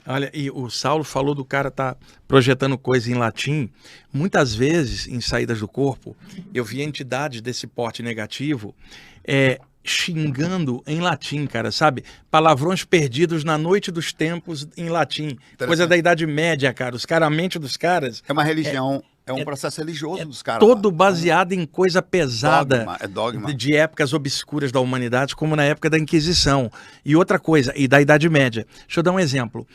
Olha, e o Saulo falou do cara tá projetando coisa em latim. Muitas vezes, em saídas do corpo, eu vi entidades desse porte negativo xingando em latim, cara, sabe? Palavrões perdidos na noite dos tempos em latim. Coisa da Idade Média, cara. A mente dos caras... É uma religião... É um processo religioso dos caras. Todo baseado em coisa pesada. Dogma. De épocas obscuras da humanidade, como na época da Inquisição. E outra coisa, e da Idade Média. Deixa eu dar um exemplo.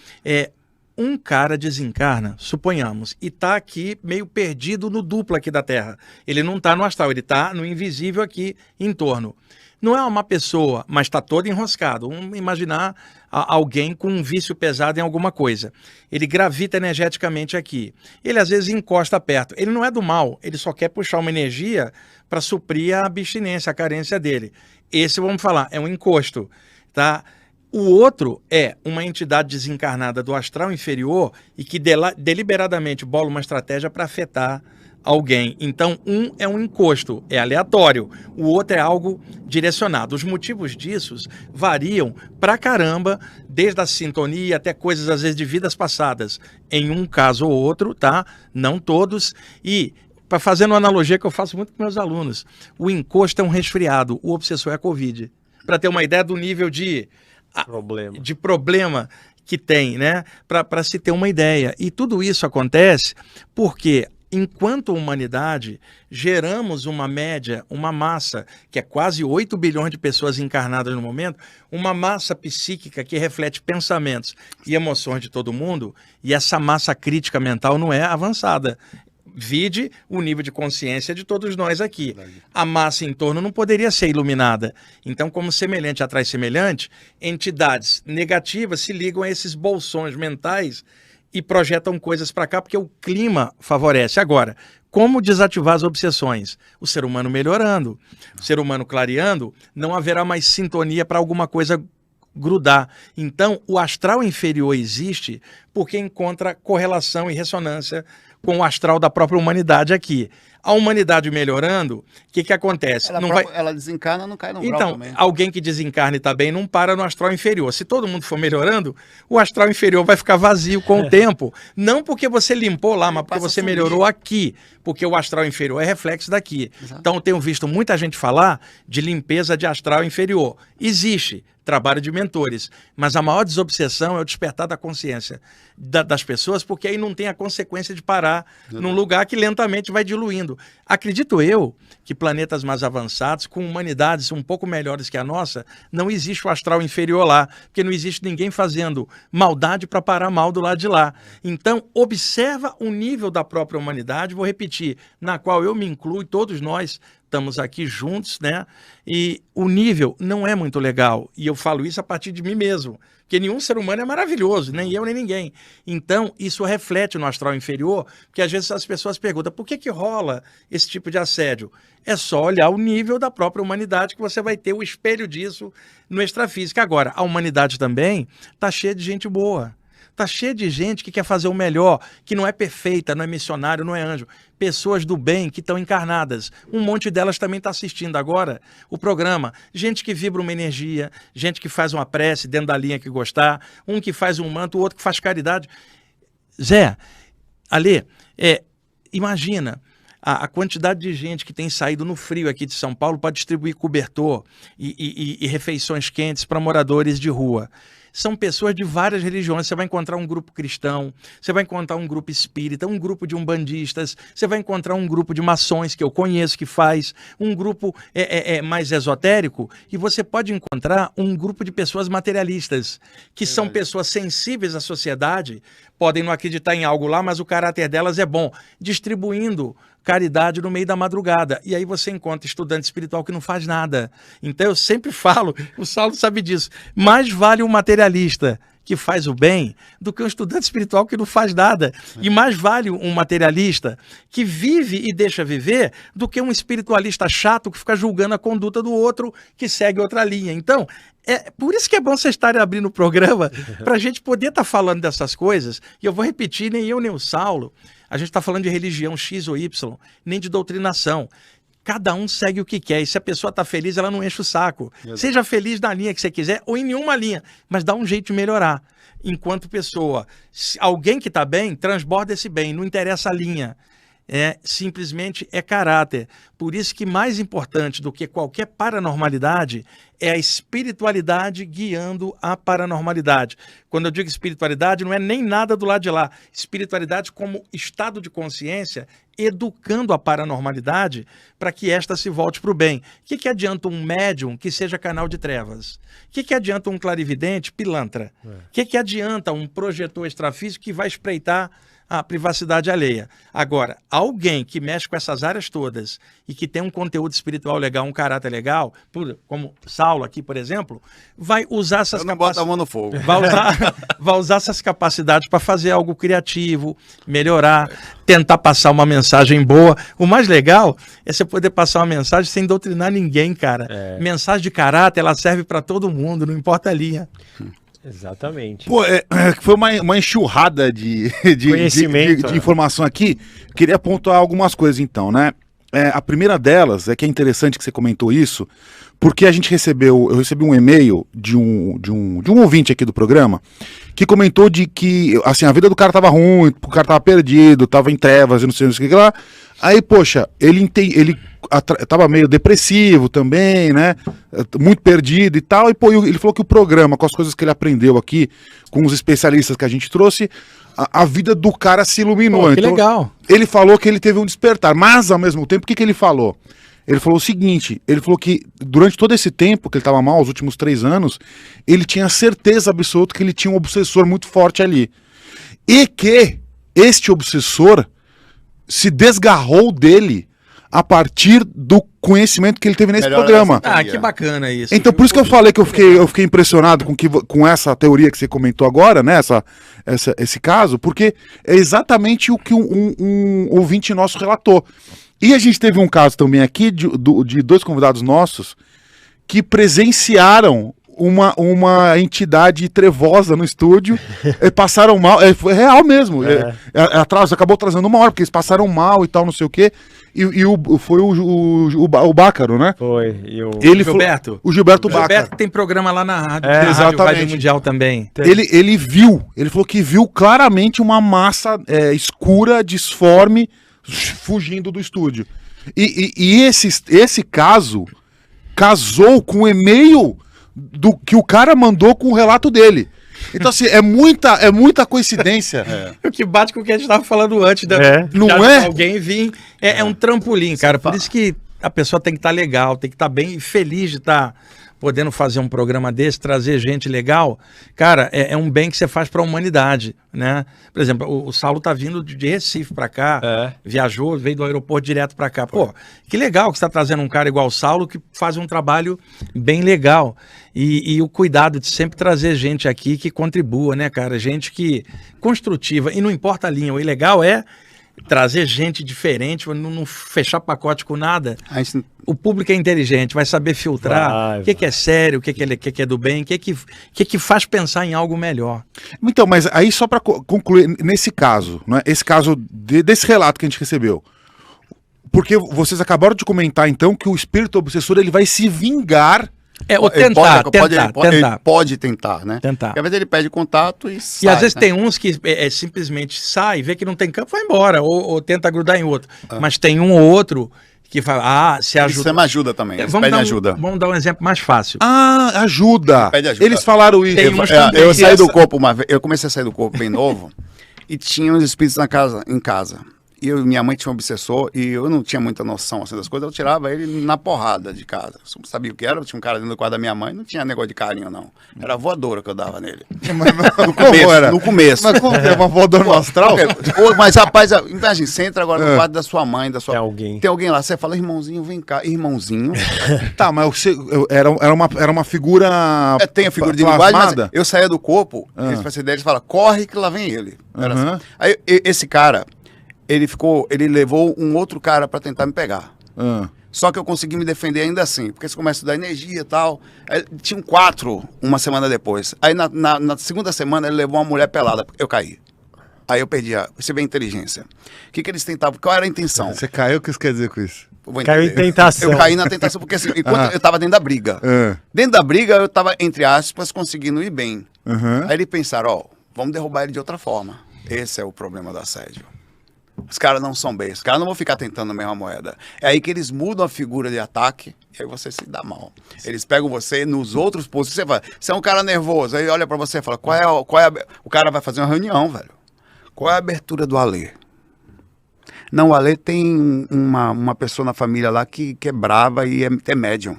Um cara desencarna, suponhamos, e tá aqui meio perdido no duplo aqui da Terra. Ele não tá no astral, ele tá no invisível aqui em torno. Não é uma pessoa, mas está todo enroscado. Vamos imaginar alguém com um vício pesado em alguma coisa. Ele gravita energeticamente aqui. Ele às vezes encosta perto. Ele não é do mal, ele só quer puxar uma energia para suprir a abstinência, a carência dele. Esse, vamos falar, é um encosto, tá? O outro é uma entidade desencarnada do astral inferior e que deliberadamente bola uma estratégia para afetar alguém. Então, um é um encosto, é aleatório. O outro é algo direcionado. Os motivos disso variam pra caramba, desde a sintonia até coisas, às vezes, de vidas passadas. Em um caso ou outro, tá? Não todos. E, fazendo uma analogia que eu faço muito com meus alunos, o encosto é um resfriado, o obsessor é a Covid. Para ter uma ideia do nível de problema que tem, né? Para se ter uma ideia. E tudo isso acontece porque... Enquanto humanidade, geramos uma média, uma massa, que é quase 8 bilhões de pessoas encarnadas no momento, uma massa psíquica que reflete pensamentos e emoções de todo mundo, e essa massa crítica mental não é avançada. Vide o nível de consciência de todos nós aqui. A massa em torno não poderia ser iluminada. Então, como semelhante atrai semelhante, entidades negativas se ligam a esses bolsões mentais e projetam coisas para cá, porque o clima favorece. Agora, como desativar as obsessões? O ser humano melhorando, o ser humano clareando, não haverá mais sintonia para alguma coisa grudar. Então, o astral inferior existe porque encontra correlação e ressonância com o astral da própria humanidade aqui. A humanidade melhorando, o que acontece? Ela desencarna, não cai no grau então, também. Alguém que desencarna e está bem não para no astral inferior. Se todo mundo for melhorando, o astral inferior vai ficar vazio com o tempo. Não porque você limpou lá, mas porque você melhorou aqui. Porque o astral inferior é reflexo daqui. Exato. Então, eu tenho visto muita gente falar de limpeza de astral inferior. Existe trabalho de mentores, mas a maior desobsessão é o despertar da consciência das pessoas, porque aí não tem a consequência de parar num lugar que lentamente vai diluindo. Acredito eu que planetas mais avançados, com humanidades um pouco melhores que a nossa, não existe o astral inferior lá, porque não existe ninguém fazendo maldade para parar mal do lado de lá. Então, observa o nível da própria humanidade, vou repetir, na qual eu me incluo, todos nós estamos aqui juntos, né? E o nível não é muito legal. E eu falo isso a partir de mim mesmo. Porque nenhum ser humano é maravilhoso, nem eu, nem ninguém. Então, isso reflete no astral inferior, porque às vezes as pessoas perguntam, por que rola esse tipo de assédio? É só olhar o nível da própria humanidade que você vai ter o espelho disso no extrafísico. Agora, a humanidade também está cheia de gente boa. Está cheio de gente que quer fazer o melhor, que não é perfeita, não é missionário, não é anjo. Pessoas do bem que estão encarnadas. Um monte delas também está assistindo agora o programa. Gente que vibra uma energia, gente que faz uma prece dentro da linha que gostar, um que faz um manto, o outro que faz caridade. Zé, Alê, imagina a quantidade de gente que tem saído no frio aqui de São Paulo para distribuir cobertor e refeições quentes para moradores de rua. São pessoas de várias religiões. Você vai encontrar um grupo cristão, você vai encontrar um grupo espírita, um grupo de umbandistas, você vai encontrar um grupo de maçons que eu conheço que faz, um grupo mais esotérico, e você pode encontrar um grupo de pessoas materialistas, que são pessoas sensíveis à sociedade, podem não acreditar em algo lá, mas o caráter delas é bom, distribuindo caridade no meio da madrugada. E aí você encontra estudante espiritual que não faz nada. Então eu sempre falo, o Saulo sabe disso, mais vale um materialista que faz o bem do que um estudante espiritual que não faz nada. E mais vale um materialista que vive e deixa viver do que um espiritualista chato que fica julgando a conduta do outro que segue outra linha. Então, por isso que é bom vocês estarem abrindo o programa para a gente poder estar falando dessas coisas. E eu vou repetir, nem eu nem o Saulo, a gente está falando de religião X ou Y, nem de doutrinação. Cada um segue o que quer. E se a pessoa está feliz, ela não enche o saco. Seja feliz na linha que você quiser ou em nenhuma linha, mas dá um jeito de melhorar. Enquanto pessoa, alguém que está bem, transborda esse bem, não interessa a linha. Simplesmente é caráter. Por isso que mais importante do que qualquer paranormalidade é a espiritualidade guiando a paranormalidade. Quando eu digo espiritualidade, não é nem nada do lado de lá. Espiritualidade como estado de consciência, educando a paranormalidade para que esta se volte para o bem. O que adianta um médium que seja canal de trevas? O que adianta um clarividente pilantra? O que adianta um projetor extrafísico que vai espreitar a privacidade alheia? Agora, alguém que mexe com essas áreas todas e que tem um conteúdo espiritual legal, um caráter legal, como Saulo aqui, por exemplo, vai usar essas capacidades. Não bota a mão no fogo. Vai usar essas capacidades para fazer algo criativo, melhorar, tentar passar uma mensagem boa. O mais legal é você poder passar uma mensagem sem doutrinar ninguém, cara. Mensagem de caráter, ela serve para todo mundo, não importa a linha. Exatamente. Pô, foi uma enxurrada de conhecimento, de informação aqui. Queria pontuar algumas coisas então, né? A primeira delas é que é interessante que você comentou isso, porque eu recebi um e-mail de um ouvinte aqui do programa que comentou de que assim, a vida do cara tava ruim, o cara tava perdido, tava em trevas e não sei o que lá. Aí, poxa, ele tava meio depressivo também, né? Muito perdido e tal. E, pô, ele falou que o programa, com as coisas que ele aprendeu aqui, com os especialistas que a gente trouxe, a vida do cara se iluminou. Pô, que então, legal. Ele falou que ele teve um despertar, mas ao mesmo tempo, o que ele falou? Ele falou o seguinte, ele falou que durante todo esse tempo que ele estava mal, os últimos 3 anos, ele tinha certeza absoluta que ele tinha um obsessor muito forte ali. E que este obsessor se desgarrou dele a partir do conhecimento que ele teve nesse programa. Que bacana isso. Então, por isso que eu falei que eu fiquei impressionado com essa teoria que você comentou agora, né? Esse caso, porque é exatamente o que um ouvinte nosso relatou. E a gente teve um caso também aqui de 2 convidados nossos que presenciaram uma entidade trevosa no estúdio, passaram mal, foi real mesmo, acabou trazendo uma hora, porque eles passaram mal e tal, não sei o quê, foi o Bácaro, né? Foi, Gilberto. O Gilberto Bácaro. Gilberto tem programa lá na rádio, exatamente. Rádio Mundial também. Ele falou que viu claramente uma massa escura, disforme, fugindo do estúdio. E esse caso casou com o e-mail do que o cara mandou com o relato dele. Então, assim, é muita coincidência. O que bate com o que a gente estava falando antes. Não é? Alguém vir. É um trampolim, cara. Por isso que a pessoa tem que estar legal, tem que estar bem feliz de estar podendo fazer um programa desse, trazer gente legal. Cara, é um bem que você faz para a humanidade, né? Por exemplo, o Saulo tá vindo de Recife para cá, viajou, veio do aeroporto direto para cá. Pô, que legal que você tá trazendo um cara igual o Saulo que faz um trabalho bem legal. E o cuidado de sempre trazer gente aqui que contribua, né, cara? Gente que construtiva. E não importa a linha, o legal é trazer gente diferente, não fechar pacote com nada. O público é inteligente, vai saber filtrar o que é sério, o que é do bem, o que faz pensar em algo melhor. Então, mas aí só para concluir, nesse caso, né, esse caso desse relato que a gente recebeu, porque vocês acabaram de comentar então que o espírito obsessor ele vai se vingar. Ou tentar. Ele pode tentar, né? Tentar. Porque às vezes ele pede contato e sai. E às vezes tem uns que simplesmente sai, vê que não tem campo, vai embora, ou tenta grudar em outro. Mas tem um ou outro que fala, se ajuda. Isso é uma ajuda também, eles pedem ajuda. Vamos dar um exemplo mais fácil. Ajuda. Pede ajuda. Eles falaram isso. Eu saí do corpo uma vez, eu comecei a sair do corpo bem novo, e tinha uns espíritos em casa. E minha mãe tinha um obsessor e eu não tinha muita noção assim, das coisas, eu tirava ele na porrada de casa. Eu sabia o que era, tinha um cara dentro do quarto da minha mãe, não tinha negócio de carinho, não. Era voadora que eu dava nele. No começo. Mas como é uma voadora no astral? Mas rapaz, imagina, você entra agora no quarto da sua mãe, Tem alguém lá, você fala, irmãozinho, vem cá, irmãozinho. Tá, mas era uma figura tem a figura de linguagem, mas eu saía do corpo, eles falam, corre que lá vem ele. Era assim. Aí esse cara... Ele levou um outro cara pra tentar me pegar. Só que eu consegui me defender ainda assim, porque você começa a dar energia e tal. Aí, tinham 4 uma semana depois. Aí na segunda semana ele levou uma mulher pelada, eu caí. Aí eu perdi você vê a inteligência. O que eles tentavam? Qual era a intenção? Você caiu, o que você quer dizer com isso? Caiu em tentação. Eu caí na tentação, porque assim, enquanto eu tava dentro da briga. Dentro da briga, eu tava, entre aspas, conseguindo ir bem. Aí eles pensaram, ó, vamos derrubar ele de outra forma. Esse é o problema do assédio. Os caras não são bem, os caras não vão ficar tentando a mesma moeda. É aí que eles mudam a figura de ataque e aí você se dá mal. Eles pegam você nos outros postos. Você é um cara nervoso, aí olha pra você e fala, o cara vai fazer uma reunião, velho. Qual é a abertura do Alê? Não, o Alê tem uma pessoa na família lá que é brava e é médium.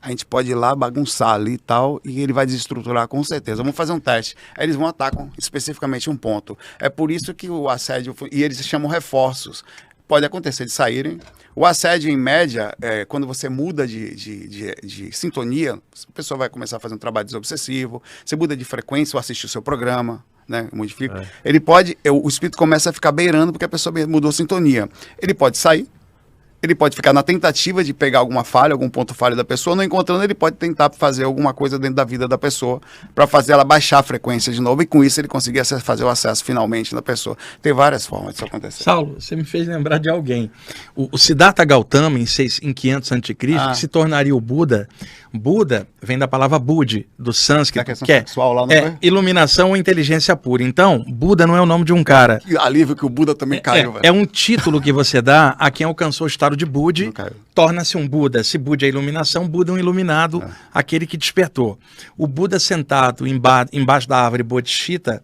A gente pode ir lá bagunçar ali e tal, e ele vai desestruturar com certeza. Vamos fazer um teste. Aí eles vão atacam especificamente um ponto. É por isso que o assédio, e eles chamam reforços. Pode acontecer de saírem. O assédio, em média, quando você muda de sintonia, a pessoa vai começar a fazer um trabalho desobsessivo, você muda de frequência ou assiste o seu programa, né? Modifica. Ele pode, o espírito começa a ficar beirando porque a pessoa mudou a sintonia. Ele pode sair. Ele pode ficar na tentativa de pegar alguma falha, algum ponto falho da pessoa, não encontrando, ele pode tentar fazer alguma coisa dentro da vida da pessoa para fazer ela baixar a frequência de novo e com isso ele conseguir fazer o acesso finalmente da pessoa. Tem várias formas disso acontecer. Saulo, você me fez lembrar de alguém. O Siddhartha Gautama, em 500 a.C., que se tornaria o Buda. Buda vem da palavra Budi, do sânscrito, que é sexual lá, não é iluminação ou inteligência pura. Então, Buda não é o nome de um cara. Que alívio que o Buda também caiu, velho. É um título que você dá a quem alcançou o estado de Budi, torna-se um Buda. Se Budi é iluminação, Buda é um iluminado, aquele que despertou. O Buda sentado embaixo da árvore Bodhicitta,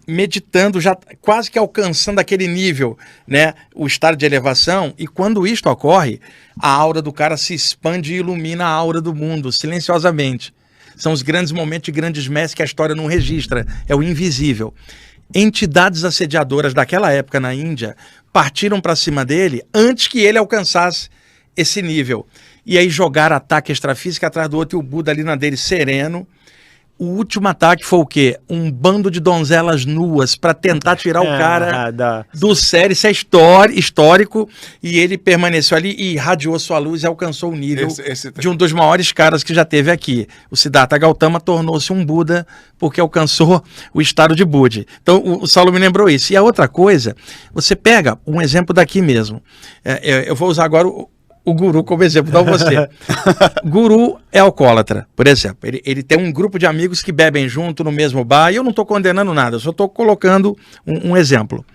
meditando, já quase que alcançando aquele nível, né, o estado de elevação, e quando isto ocorre, a aura do cara se expande e ilumina a aura do mundo, silenciosamente. São os grandes momentos de grandes mestres que a história não registra, é o invisível. Entidades assediadoras daquela época na Índia partiram para cima dele antes que ele alcançasse esse nível. E aí jogaram ataque extrafísico atrás do outro e o Buda ali na dele sereno. O último ataque foi o quê? Um bando de donzelas nuas para tentar tirar o cara do sério. Isso é histórico. E ele permaneceu ali e irradiou sua luz e alcançou o nível de um dos maiores caras que já teve aqui. O Siddhartha Gautama tornou-se um Buda porque alcançou o estado de Budi. Então o Saulo me lembrou isso. E a outra coisa, você pega um exemplo daqui mesmo. Eu vou usar agora o guru como exemplo, dá você. Guru é alcoólatra, por exemplo. Ele tem um grupo de amigos que bebem junto no mesmo bar, e eu não estou condenando nada, eu só estou colocando um exemplo.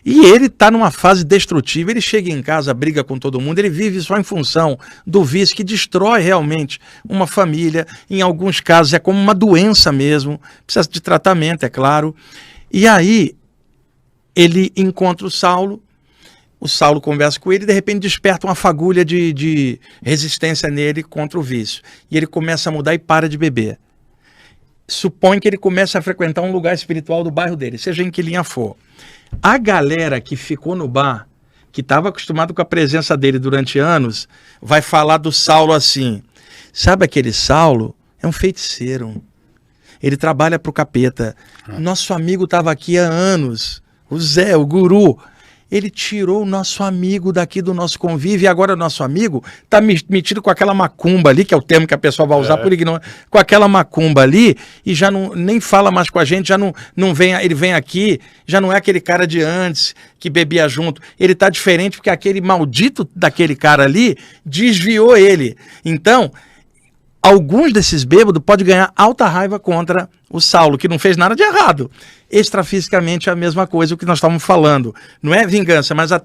E ele está numa fase destrutiva, ele chega em casa, briga com todo mundo, ele vive só em função do vício que destrói realmente uma família. Em alguns casos é como uma doença mesmo, precisa de tratamento, é claro. E aí ele encontra o Saulo conversa com ele e de repente desperta uma fagulha de resistência nele contra o vício. E ele começa a mudar e para de beber. Supõe que ele começa a frequentar um lugar espiritual do bairro dele, seja em que linha for. A galera que ficou no bar, que estava acostumado com a presença dele durante anos, vai falar do Saulo assim: sabe aquele Saulo? É um feiticeiro. Ele trabalha para o capeta. Nosso amigo estava aqui há anos. O Zé, o guru. Ele tirou o nosso amigo daqui do nosso convívio e agora o nosso amigo está metido com aquela macumba ali, que é o termo que a pessoa vai usar por ignorância, com aquela macumba ali e já nem fala mais com a gente, já não vem, ele vem aqui, já não é aquele cara de antes que bebia junto, ele está diferente porque aquele maldito daquele cara ali desviou ele. Então, alguns desses bêbados podem ganhar alta raiva contra o Saulo, que não fez nada de errado. Extrafisicamente é a mesma coisa o que nós estávamos falando. Não é vingança, mas a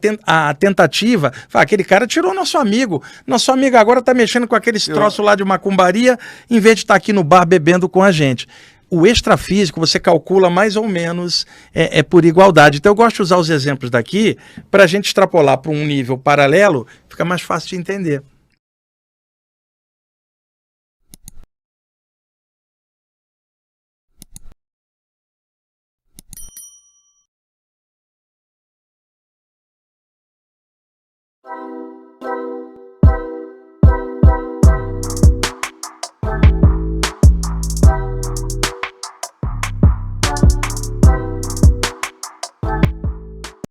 tentativa. Aquele cara tirou nosso amigo. Nosso amigo agora está mexendo com aqueles troços lá de macumbaria, em vez de estar aqui no bar bebendo com a gente. O extrafísico você calcula mais ou menos por igualdade. Então eu gosto de usar os exemplos daqui para a gente extrapolar para um nível paralelo, fica mais fácil de entender.